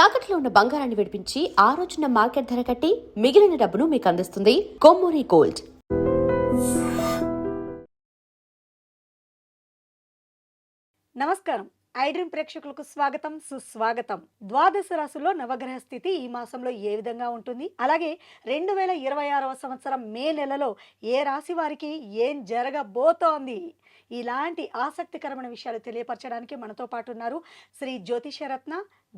తాకట్లో ఉన్న బంగారాన్ని విడిపించి ఆ రోజున మార్కెట్ ధర కట్టి మిగిలిన డబ్బును మీకు అందిస్తుంది కొమ్మూరి గోల్డ్. నమస్కారం. ఐడ్రీమ్ ప్రేక్షకులకు స్వాగతం, సుస్వాగతం. ద్వాదశ రాశుల్లో నవగ్రహ స్థితి ఈ మాసంలో ఏ విధంగా ఉంటుంది, అలాగే 2026వ సంవత్సరం మే నెలలో ఏ రాశి వారికి ఏం జరగబోతోంది, ఇలాంటి ఆసక్తికరమైన విషయాలు తెలియపరచడానికి మనతో పాటు ఉన్నారు శ్రీ జ్యోతిషరత్న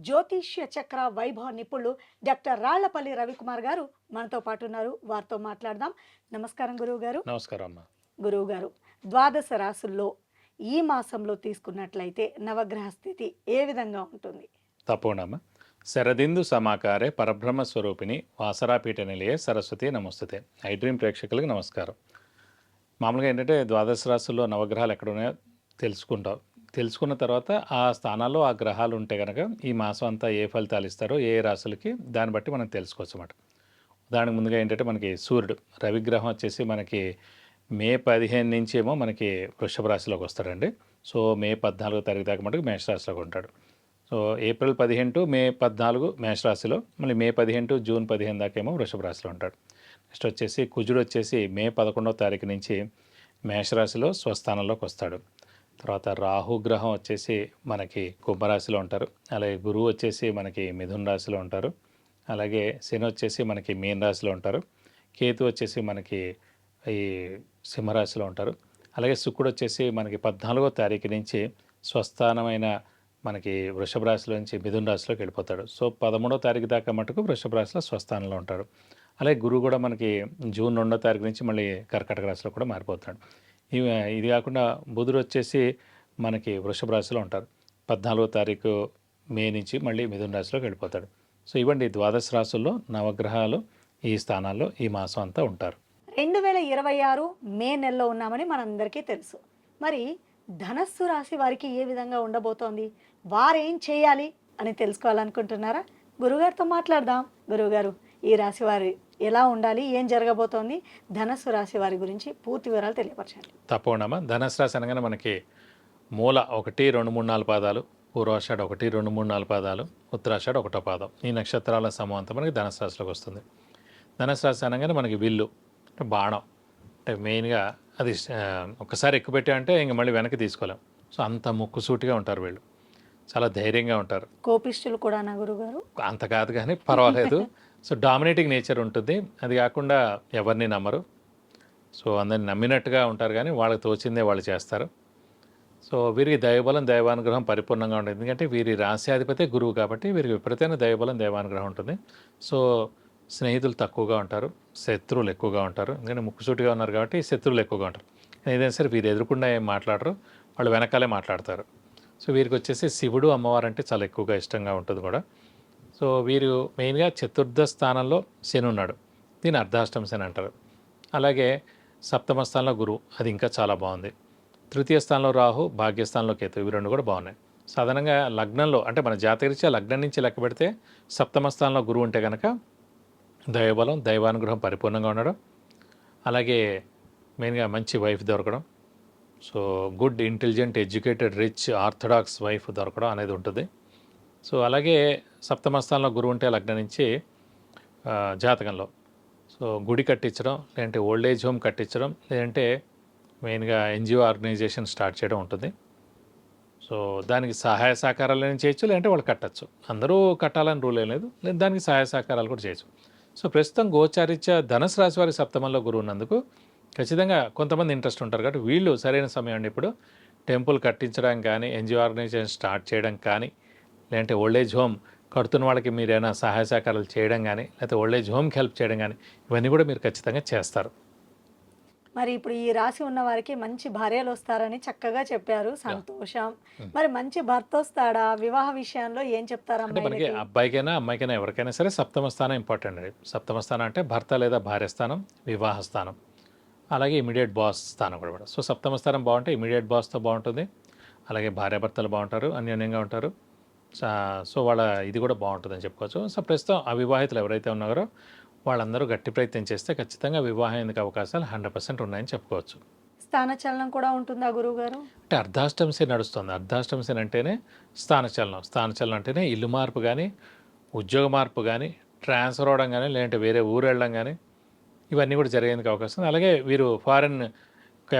జ్యోతిష్య చక్ర వైభవ నిపుణులు డాక్టర్ రాళ్లపల్లి రవికుమార్ గారు మనతో పాటు ఉన్నారు. వారితో మాట్లాడదాం. నమస్కారం గురువు గారు. నమస్కారం అమ్మా. గురువు గారు, ద్వాదశ రాశుల్లో ఈ మాసంలో తీసుకున్నట్లయితే నవగ్రహ స్థితి ఏ విధంగా ఉంటుంది? తప్పకుండా. శరదిందు సమాకారే పరబ్రహ్మ స్వరూపిణి వాసరాపీఠ నిలయే సరస్వతి నమస్తుతే. ఐడ్రీమ్ ప్రేక్షకులకు నమస్కారం. మామూలుగా ఏంటంటే ద్వాదశ రాశుల్లో నవగ్రహాలు ఎక్కడ ఉన్నాయో తెలుసుకుంటాం. తెలుసుకున్న తర్వాత ఆ స్థానాల్లో ఆ గ్రహాలు ఉంటే కనుక ఈ మాసం అంతా ఏ ఫలితాలు ఇస్తారో ఏ రాశులకి దాన్ని బట్టి మనం తెలుసుకోవచ్చు అన్నమాట. దానికి ముందుగా ఏంటంటే మనకి సూర్యుడు రవిగ్రహం వచ్చేసి మనకి మే 15 నుంచి ఏమో మనకి వృషభ రాశిలోకి వస్తాడండి. సో మే 14 తారీఖు దాకా మటుకు మేషరాశిలోకి ఉంటాడు. సో ఏప్రిల్ 15 టు మే 14 మేషరాశిలో, మళ్ళీ మే 15 టు జూన్ 15 దాకా ఏమో వృషభ రాశిలో ఉంటాడు. నెక్స్ట్ వచ్చేసి కుజుడు వచ్చేసి మే 11వ తారీఖు నుంచి మేషరాశిలో స్వస్థానంలోకి వస్తాడు. తర్వాత రాహుగ్రహం వచ్చేసి మనకి కుంభరాశిలో ఉంటారు. అలాగే గురువు వచ్చేసి మనకి మిథున రాశిలో ఉంటారు. అలాగే శని వచ్చేసి మనకి మీన రాశిలో ఉంటారు. కేతు వచ్చేసి మనకి ఈ సింహరాశిలో ఉంటారు. అలాగే శుక్రుడు వచ్చేసి మనకి 14వ తారీఖు నుంచి స్వస్థానమైన మనకి వృషభ రాశిలో నుంచి మిథున రాశిలోకి వెళ్ళిపోతాడు. సో 13వ తారీఖు దాకా మటుకు వృషభ రాశిలో స్వస్థానంలో ఉంటాడు. అలాగే గురువు కూడా మనకి జూన్ 2వ తారీఖు నుంచి మళ్ళీ కర్కాటక రాశిలో కూడా మారిపోతాడు. ఇది కాకుండా బుధుడు వచ్చేసి మనకి వృషభ రాశిలో ఉంటారు. 14వ తారీఖు మే నుంచి మళ్ళీ మిథున రాశిలోకి వెళ్ళిపోతాడు. సో ఇవ్వండి ద్వాదశ రాశుల్లో నవగ్రహాలు ఈ స్థానాల్లో ఈ మాసం అంతా ఉంటారు. 2026 మే నెలలో ఉన్నామని మనందరికీ తెలుసు. మరి ధనస్సు రాశి వారికి ఏ విధంగా ఉండబోతోంది, వారేం చేయాలి అని తెలుసుకోవాలనుకుంటున్నారా? గురుగారితో మాట్లాడదాం. గురువుగారు, ఈ రాశి వారి ఎలా ఉండాలి, ఏం జరగబోతోంది, ధనస్సు రాశి వారి గురించి పూర్తి వివరాలు తెలియపరచండి. తప్పకుండా. ధనస్సు రాశి అనగానే మనకి మూల 1, 2, 3, 4 పాదాలు, పూర్వాషాఢ 1, 2, 3, 4 పాదాలు, ఉత్తరాషాఢ 1వ పాదం, ఈ నక్షత్రాల సమూహం అంతా మనకి ధనస్సు రాశిలోకి వస్తుంది. ధనస్సు రాశి అనగానే మనకి విల్లు అంటే బాణం, అంటే మెయిన్గా అది ఒకసారి ఎక్కువ పెట్టామంటే ఇంక మళ్ళీ వెనక్కి తీసుకోలేం. సో అంత ముక్కుసూటిగా ఉంటారు వీళ్ళు, చాలా ధైర్యంగా ఉంటారు. కోపిష్ఠులు కూడా నా గురుగారు? అంత కాదు కానీ పర్వాలేదు. సో డామినేటింగ్ నేచర్ ఉంటుంది. అది కాకుండా ఎవరిని నమ్మరు. సో అందరిని నమ్మినట్టుగా ఉంటారు కానీ వాళ్ళకి తోచిందే వాళ్ళు చేస్తారు. సో వీరికి దైవబలం దైవానుగ్రహం పరిపూర్ణంగా ఉంటుంది. ఎందుకంటే వీరి రాశ్యాధిపతి గురువు కాబట్టి వీరికి విపరీతమైన దైవబలం దైవానుగ్రహం ఉంటుంది. సో స్నేహితులు తక్కువగా ఉంటారు, శత్రువులు ఎక్కువగా ఉంటారు. ఎందుకంటే ముక్కుసూటిగా ఉన్నారు కాబట్టి శత్రువులు ఎక్కువగా ఉంటారు. ఏదైనా సరే వీరు ఎదురుకుండా ఏం మాట్లాడరు, వాళ్ళు వెనకాలే మాట్లాడతారు. సో వీరికి వచ్చేసి శివుడు అమ్మవారు అంటే చాలా ఎక్కువగా ఇష్టంగా ఉంటుంది కూడా. సో వీరు మెయిన్గా చతుర్థ స్థానంలో శని ఉన్నాడు, దీన్ని అర్ధాష్టమ శని అంటారు. అలాగే సప్తమ స్థానంలో గురువు, అది ఇంకా చాలా బాగుంది. తృతీయ స్థానంలో రాహు, భాగ్యస్థానంలో కేతు, ఇవి రెండు కూడా బాగున్నాయి. సాధారణంగా లగ్నంలో అంటే మన జాతకరీత్యా లగ్నం నుంచి లెక్క పెడితే సప్తమ స్థానంలో గురువు ఉంటే కనుక దైవబలం దైవానుగ్రహం పరిపూర్ణంగా ఉండడం, అలాగే మెయిన్గా మంచి వైఫ్ దొరకడం, so good intelligent educated rich orthodox wife దొరకడం అనేది ఉంటుంది. సో అలాగే సప్తమ స్థానంలో గురువు ఉంటే లగ్నం నుంచి జాతకంలో సో గుడి కట్టించడం, లేదంటే ఓల్డ్ ఏజ్ హోమ్ కట్టించడం, లేదంటే మెయిన్గా ఎన్జిఓ ఆర్గనైజేషన్ స్టార్ట్ చేయడం ఉంటుంది. సో దానికి సహాయ సహకారాలు ఏమైనా చేయొచ్చు, లేదంటే వాళ్ళు కట్టచ్చు. అందరూ కట్టాలని రూల్ ఏం లేదు, లేదా దానికి సహాయ సహకారాలు కూడా చేయొచ్చు. సో ప్రస్తుతం గోచారీత్యా ధనుసు రాశి వారి సప్తమంలో గురువు ఉన్నందుకు ఖచ్చితంగా కొంతమంది ఇంట్రెస్ట్ ఉంటారు కాబట్టి వీళ్ళు సరైన సమయం అండి. ఇప్పుడు టెంపుల్ కట్టించడానికి కానీ, ఎన్జిఓ ఆర్గనైజేషన్ స్టార్ట్ చేయడం కానీ, లేదంటే ఓల్డేజ్ హోమ్ కడుతున్న వాళ్ళకి మీరు ఏమైనా సహాయ సహకారాలు చేయడం కానీ, లేకపోతే ఓల్డేజ్ హోమ్కి హెల్ప్ చేయడం కానీ, ఇవన్నీ కూడా మీరు ఖచ్చితంగా చేస్తారు. మరి ఇప్పుడు ఈ రాశి ఉన్న వారికి మంచి భార్యలు వస్తారని చక్కగా చెప్పారు, సంతోషం. మరి మంచి భర్త వస్తాడా? వివాహ విషయంలో ఏం చెప్తారు? అంటే మనకి అబ్బాయికైనా అమ్మాయికైనా ఎవరికైనా సరే సప్తమ స్థానం ఇంపార్టెంట్ అండి. సప్తమ స్థానం అంటే భర్త లేదా భార్య స్థానం, వివాహ స్థానం, అలాగే ఇమీడియట్ బాస్ స్థానం కూడా. సో సప్తమ స్థానం బాగుంటే ఇమీడియట్ బాస్తో బాగుంటుంది, అలాగే భార్యాభర్తలు బాగుంటారు, అన్యోన్యంగా ఉంటారు. సో వాళ్ళ ఇది కూడా బాగుంటుందని చెప్పుకోవచ్చు. సో ప్రస్తుతం అవివాహితులు ఎవరైతే ఉన్నారో వాళ్ళందరూ గట్టి ప్రయత్నం చేస్తే ఖచ్చితంగా వివాహం ఎందుకు అవకాశాలు 100% ఉన్నాయని చెప్పుకోవచ్చు. స్థానచలనం కూడా ఉంటుందా గురువు గారు? అంటే అర్ధాష్టమ శని నడుస్తుంది. అర్ధాష్టమ శని అంటేనే స్థానచలనం. స్థానచలనం అంటేనే ఇల్లు మార్పు కానీ, ఉద్యోగ మార్పు కానీ, ట్రాన్స్ఫర్ అవ్వడం కానీ, లేదంటే వేరే ఊరు వెళ్ళడం కానీ ఇవన్నీ కూడా జరిగేందుకు అవకాశం ఉంది. అలాగే వీరు ఫారెన్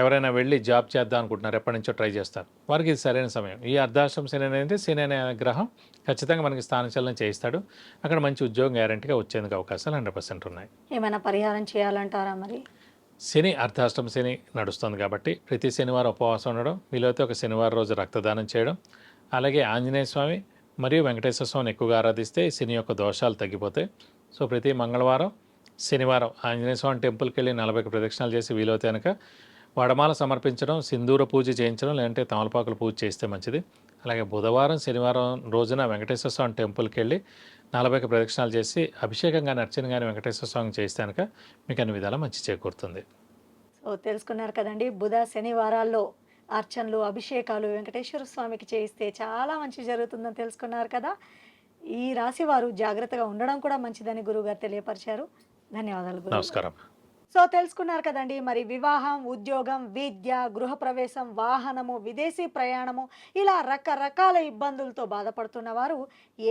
ఎవరైనా వెళ్ళి జాబ్ చేద్దాం అనుకుంటున్నారు, ఎప్పటి నుంచో ట్రై చేస్తారు, వారికి ఇది సరైన సమయం. ఈ అర్ధాష్టమ శని అనేది శని అనే గ్రహం ఖచ్చితంగా మనకి స్థానచలనం చేయిస్తాడు. అక్కడ మంచి ఉద్యోగం గ్యారెంటీగా వచ్చేందుకు అవకాశాలు 100% ఉన్నాయి. ఏమైనా పరిహారం చేయాలంటారా మరి? శని అర్ధాష్టమ శని నడుస్తుంది కాబట్టి ప్రతి శనివారం ఉపవాసం ఉండడం, వీలైతే ఒక శనివారం రోజు రక్తదానం చేయడం, అలాగే ఆంజనేయ స్వామి మరియు వెంకటేశ్వర స్వామిని ఎక్కువగా ఆరాధిస్తే శని యొక్క దోషాలు తగ్గిపోతాయి. సో ప్రతి మంగళవారం, శనివారం ఆంజనేయ స్వామి టెంపుల్కి వెళ్ళి 40 ప్రదక్షిణాలు చేసి వీలైతే కనుక వడమాల సమర్పించడం, సింధూర పూజ చేయించడం, లేదంటే తమలపాకుల పూజ చేస్తే మంచిది. అలాగే బుధవారం, శనివారం రోజున వెంకటేశ్వర స్వామి టెంపుల్కి వెళ్ళి 40 ప్రదక్షిణాలు చేసి అభిషేకం కానీ అర్చన కానీ వెంకటేశ్వర స్వామికి చేస్తే కనుక మీకు అన్ని విధాలా మంచి చేకూరుతుంది. సో తెలుసుకున్నారు కదండి, బుధ శనివారాల్లో అర్చనలు, అభిషేకాలు వెంకటేశ్వర స్వామికి చేయిస్తే చాలా మంచి జరుగుతుందని తెలుసుకున్నారు కదా. ఈ రాశి వారు జాగ్రత్తగా ఉండడం కూడా మంచిదని గురువుగారు తెలియపరిచారు. ధన్యవాదాలు గురువు. నమస్కారం. సో తెలుసుకున్నారు కదండి, మరి వివాహం, ఉద్యోగం, విద్య, గృహప్రవేశం, వాహనము, విదేశీ ప్రయాణము, ఇలా రకరకాల ఇబ్బందులతో బాధపడుతున్న వారు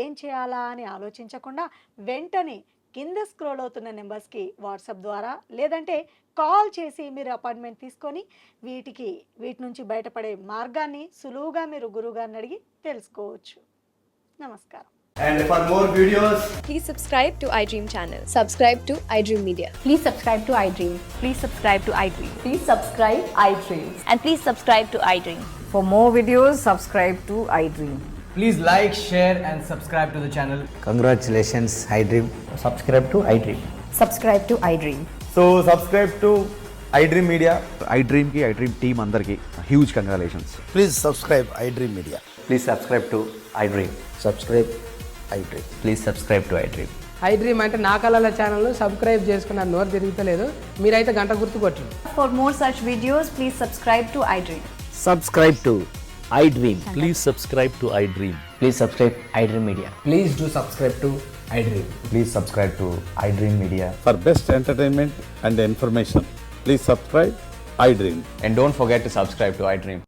ఏం చేయాలా అని ఆలోచించకుండా వెంటనే కింద స్క్రోల్ అవుతున్న నెంబర్స్కి వాట్సాప్ ద్వారా లేదంటే కాల్ చేసి మీరు అపాయింట్మెంట్ తీసుకొని వీటి నుంచి బయటపడే మార్గాన్ని సులువుగా మీరు గురువుగారిని అడిగి తెలుసుకోవచ్చు. నమస్కారం. And for more videos, Please subscribe to iDream channel. Subscribe to iDream Media. Please subscribe to iDream. Please subscribe to iDream. Please subscribe iDream. And please subscribe to iDream. For more videos, subscribe to iDream. please like, share and subscribe to the channel. Congratulations, iDream. Subscribe to iDream. Subscribe to iDream. So subscribe to iDream Media. iDream ki iDream team andarki huge congratulations. Please subscribe iDream Media. Please subscribe to iDream. Subscribe iDream. Please subscribe to iDream. iDream అంటే నా కళల ఛానల్ను subscribe చేసుకున్న నోరు తిరుగుతలేదు, మీరైతే గంట గుర్తు కొట్టండి. For more such videos, please subscribe to iDream. Subscribe to iDream. Please subscribe to iDream. Please subscribe iDream Media. Please do subscribe to iDream. Please subscribe to iDream Media. For best entertainment and information, please subscribe iDream. And don't forget to subscribe to iDream.